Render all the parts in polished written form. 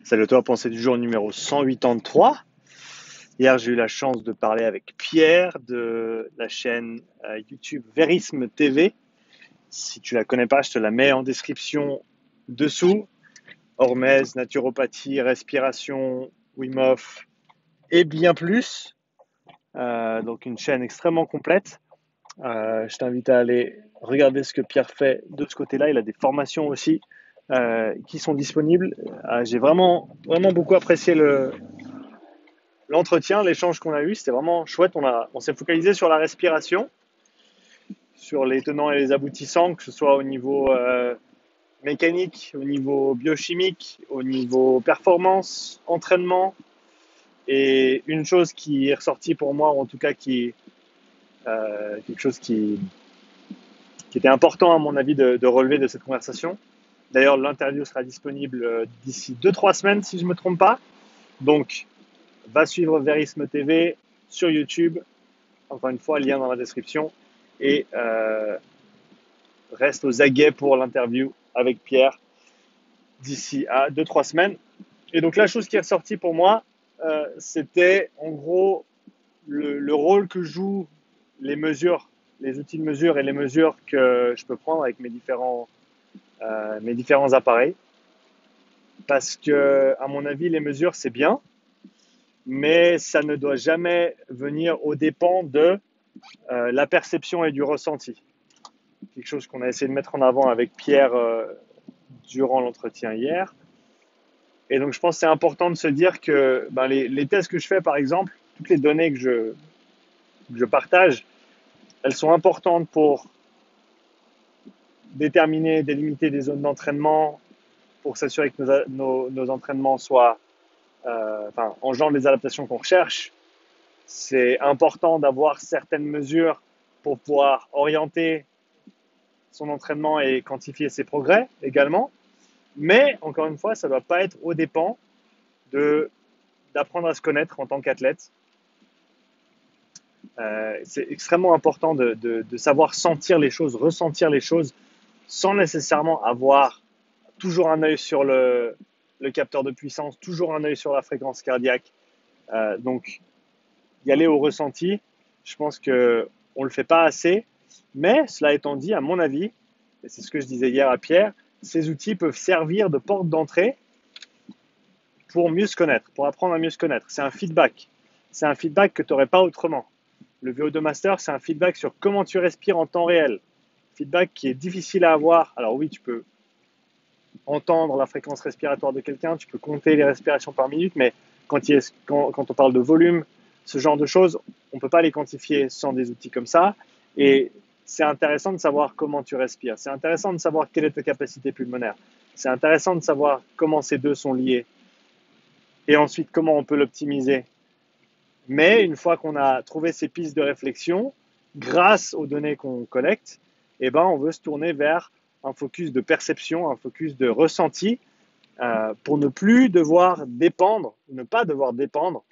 Salut à toi, pensée du jour numéro 183. Hier, j'ai eu la chance de parler avec Pierre de la chaîne YouTube Verisme TV. Si tu la connais pas, je te la mets en description dessous. Hormèse, naturopathie, respiration, Wim Hof et bien plus. Donc une chaîne extrêmement complète. Je t'invite à aller regarder ce que Pierre fait de ce côté-là. Il a des formations aussi qui sont disponibles. J'ai vraiment beaucoup apprécié l'entretien, l'échange qu'on a eu. C'était vraiment chouette. On s'est focalisé sur la respiration, sur les tenants et les aboutissants, que ce soit au niveau mécanique, au niveau biochimique, au niveau performance, entraînement. Et une chose qui est ressortie pour moi, ou en tout cas quelque chose qui était important à mon avis de relever de cette conversation. D'ailleurs, l'interview sera disponible d'ici 2-3 semaines, si je ne me trompe pas. Donc, va suivre Verisme TV sur YouTube. Encore une fois, lien dans la description. Et reste aux aguets pour l'interview avec Pierre d'ici à 2-3 semaines. Et donc, la chose qui est ressortie pour moi, c'était en gros le rôle que jouent les mesures, les outils de mesure et les mesures que je peux prendre avec mes différents appareils. Parce que, à mon avis, les mesures, c'est bien, mais ça ne doit jamais venir aux dépens de la perception et du ressenti. Quelque chose qu'on a essayé de mettre en avant avec Pierre durant l'entretien hier. Et donc, je pense que c'est important de se dire que les tests que je fais, par exemple, toutes les données que je partage, elles sont importantes pour déterminer, délimiter des zones d'entraînement, pour s'assurer que nos entraînements engendrent les adaptations qu'on recherche. C'est important d'avoir certaines mesures pour pouvoir orienter son entraînement et quantifier ses progrès également. Mais, encore une fois, ça ne doit pas être aux dépens d'apprendre à se connaître en tant qu'athlète. C'est extrêmement important de savoir sentir les choses, ressentir les choses, sans nécessairement avoir toujours un œil sur le capteur de puissance, toujours un œil sur la fréquence cardiaque. Donc, y aller au ressenti, je pense qu'on ne le fait pas assez. Mais, cela étant dit, à mon avis, et c'est ce que je disais hier à Pierre, ces outils peuvent servir de porte d'entrée pour mieux se connaître, pour apprendre à mieux se connaître. C'est un feedback. C'est un feedback que tu n'aurais pas autrement. Le VO2 Master, c'est un feedback sur comment tu respires en temps réel. Feedback qui est difficile à avoir. Alors oui, tu peux entendre la fréquence respiratoire de quelqu'un, tu peux compter les respirations par minute, mais quand on parle de volume, ce genre de choses, on ne peut pas les quantifier sans des outils comme ça. Et c'est intéressant de savoir comment tu respires. C'est intéressant de savoir quelle est ta capacité pulmonaire. C'est intéressant de savoir comment ces deux sont liés. Et ensuite, comment on peut l'optimiser. Mais une fois qu'on a trouvé ces pistes de réflexion, grâce aux données qu'on collecte, on veut se tourner vers un focus de perception, un focus de ressenti, pour ne pas devoir dépendre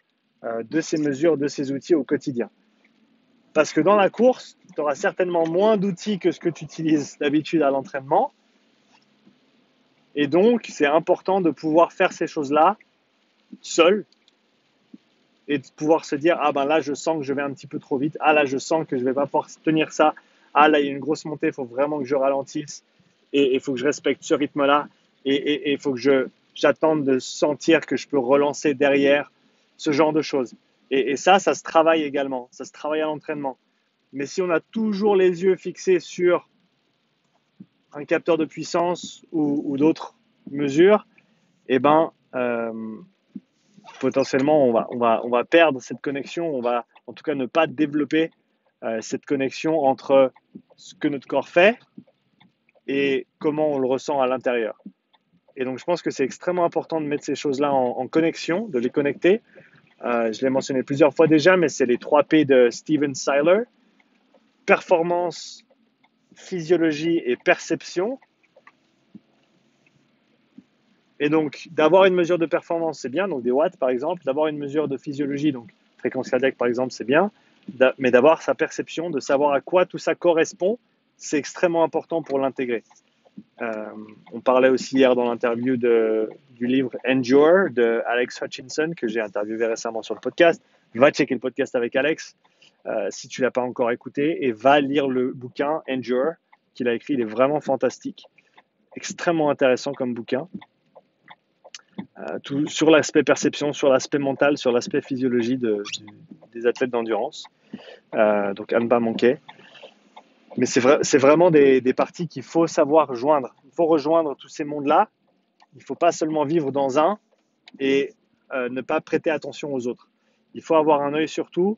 de ces mesures, de ces outils au quotidien. Parce que dans la course, tu auras certainement moins d'outils que ce que tu utilises d'habitude à l'entraînement. Et donc, c'est important de pouvoir faire ces choses-là seul et de pouvoir se dire, là, je sens que je vais un petit peu trop vite. Là, je sens que je ne vais pas pouvoir tenir ça. Là, il y a une grosse montée, il faut vraiment que je ralentisse et il faut que je respecte ce rythme-là et il faut que j'attende de sentir que je peux relancer derrière, ce genre de choses. Et ça se travaille également, ça se travaille à l'entraînement. Mais si on a toujours les yeux fixés sur un capteur de puissance ou d'autres mesures, potentiellement, on va perdre cette connexion, on va en tout cas ne pas développer cette connexion entre ce que notre corps fait et comment on le ressent à l'intérieur. Et donc, je pense que c'est extrêmement important de mettre ces choses-là en connexion, de les connecter. Je l'ai mentionné plusieurs fois déjà, mais c'est les 3 P de Steven Seiler. Performance, physiologie et perception. Et donc, d'avoir une mesure de performance, c'est bien, donc des watts par exemple. D'avoir une mesure de physiologie, donc fréquence cardiaque par exemple, c'est bien. Mais d'avoir sa perception, de savoir à quoi tout ça correspond, c'est extrêmement important pour l'intégrer. On parlait aussi hier dans l'interview du livre Endure de Alex Hutchinson que j'ai interviewé récemment sur le podcast. Va checker le podcast avec Alex si tu l'as pas encore écouté et va lire le bouquin Endure qu'il a écrit. Il est vraiment fantastique, extrêmement intéressant comme bouquin. Tout, sur l'aspect perception, sur l'aspect mental, sur l'aspect physiologie des athlètes d'endurance. Donc à ne pas manquer. Mais c'est vraiment des parties qu'il faut savoir joindre. Il faut rejoindre tous ces mondes-là. Il ne faut pas seulement vivre dans un et ne pas prêter attention aux autres. Il faut avoir un œil sur tout,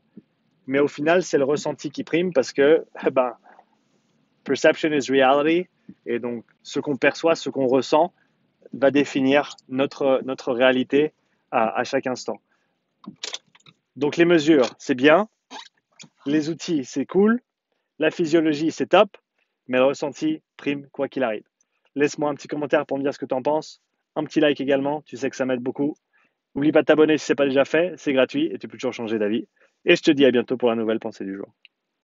mais au final, c'est le ressenti qui prime parce que perception is reality. Et donc, ce qu'on perçoit, ce qu'on ressent, va définir notre réalité à chaque instant. Donc, les mesures, c'est bien. Les outils, c'est cool. La physiologie, c'est top, mais le ressenti prime quoi qu'il arrive. Laisse-moi un petit commentaire pour me dire ce que tu en penses. Un petit like également, tu sais que ça m'aide beaucoup. N'oublie pas de t'abonner si ce n'est pas déjà fait, c'est gratuit et tu peux toujours changer d'avis. Et je te dis à bientôt pour la nouvelle pensée du jour.